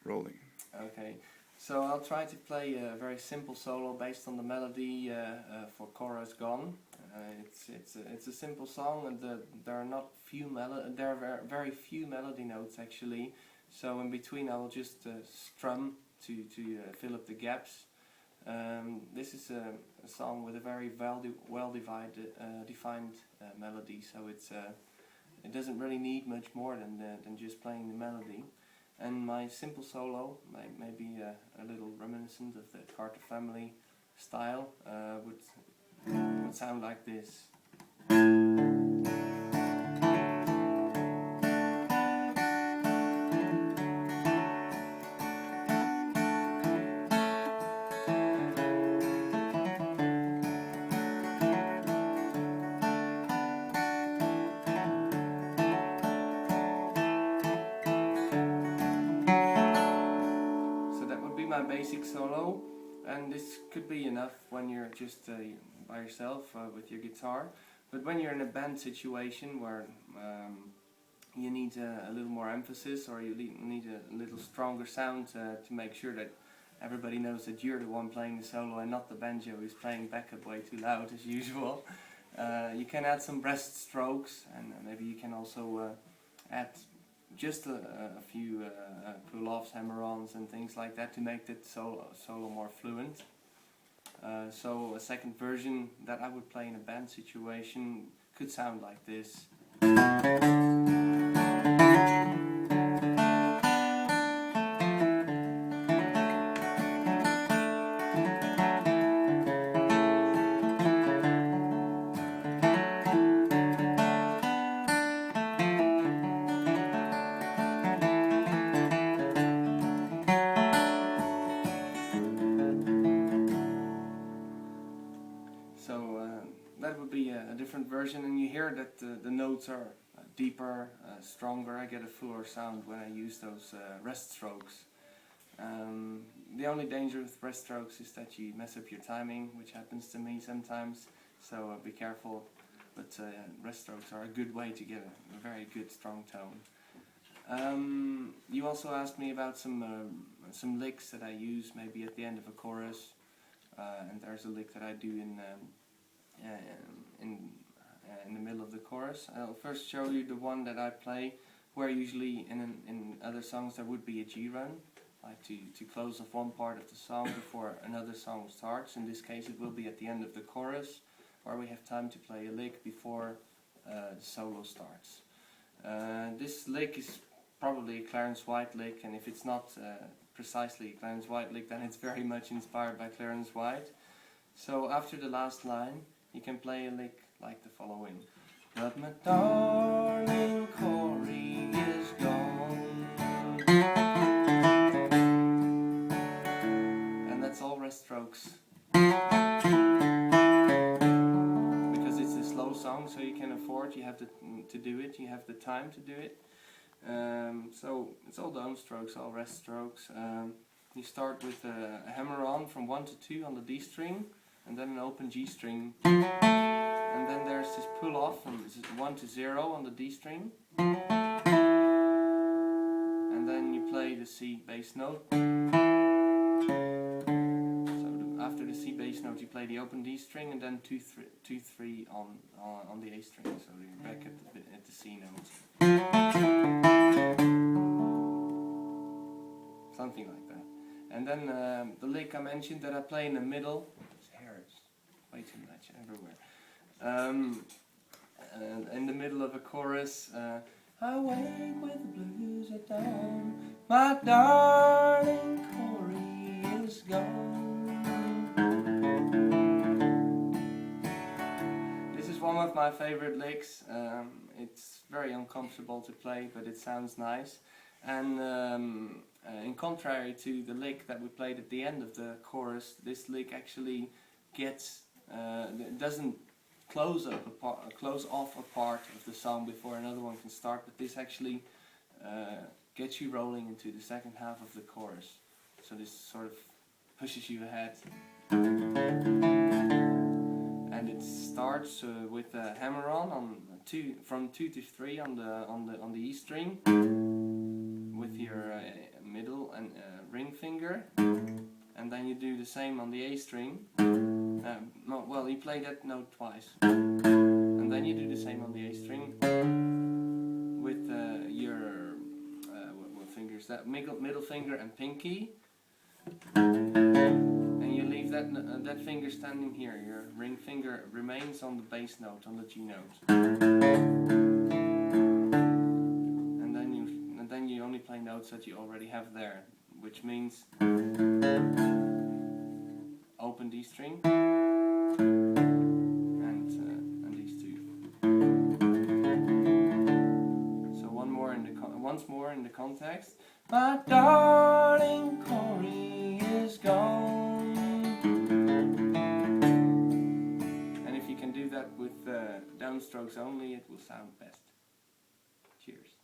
rolling. Okay, so I'll try to play a very simple solo based on the melody for Cora Is Gone. It's a simple song, and there are very few melody notes actually. So in between I will just strum to fill up the gaps. This is a song with a very defined melody, so it doesn't really need much more than just playing the melody. And my simple solo, maybe a little reminiscent of the Carter family style, would sound like this. My basic solo, and this could be enough when you're just by yourself with your guitar, but when you're in a band situation where you need a little more emphasis, or you need a little stronger sound to make sure that everybody knows that you're the one playing the solo and not the banjo who's playing backup way too loud as usual, you can add some breast strokes, and maybe you can also add just a few pull-offs, hammer-ons and things like that to make that solo more fluent. So a second version that I would play in a band situation could sound like this. That would be a different version, and you hear that the notes are deeper, stronger. I get a fuller sound when I use those rest strokes. The only danger with rest strokes is that you mess up your timing, which happens to me sometimes, so be careful. But rest strokes are a good way to get a very good strong tone. You also asked me about some licks that I use maybe at the end of a chorus, and there's a lick that I do in the middle of the chorus. I'll first show you the one that I play, where usually in other songs there would be a G run, like to close off one part of the song before another song starts. In this case it will be at the end of the chorus, where we have time to play a lick before the solo starts. This lick is probably a Clarence White lick, and if it's not precisely a Clarence White lick, then it's very much inspired by Clarence White. So after the last line you can play a lick like the following. But my darling Cora is gone. And that's all rest strokes. Because it's a slow song, so you can afford, you have to do it, you have the time to do it. So it's all down strokes, all rest strokes. You start with a hammer-on from 1 to 2 on the D string, and then an open G string, and then there's this pull off from 1 to 0 on the D string, and then you play the C bass note. So after the C bass note you play the open D string, and then 2 3 on the A string, so you're back at the C note. Something like that. And then the lick I mentioned that I play in the middle. Way too much everywhere. In the middle of a chorus, I wake with the blues at dawn, my darling Cora is gone. This is one of my favorite licks. It's very uncomfortable to play, but it sounds nice. And in contrary to the lick that we played at the end of the chorus, this lick actually doesn't close off a part of the song before another one can start, but this actually gets you rolling into the second half of the chorus. So this sort of pushes you ahead, and it starts with a hammer-on from 2 to 3 on the E string, with your middle and finger, and then you do the same on the A string. Well, you play that note twice, and then you do the same on the A string with your what fingers? That middle finger and pinky, and you leave that finger standing here. Your ring finger remains on the bass note, on the G note, and then you only play notes that you already have there, which means open D string and these two. So once more in the context. My darling Cora is gone. And if you can do that with downstrokes only, it will sound best. Cheers.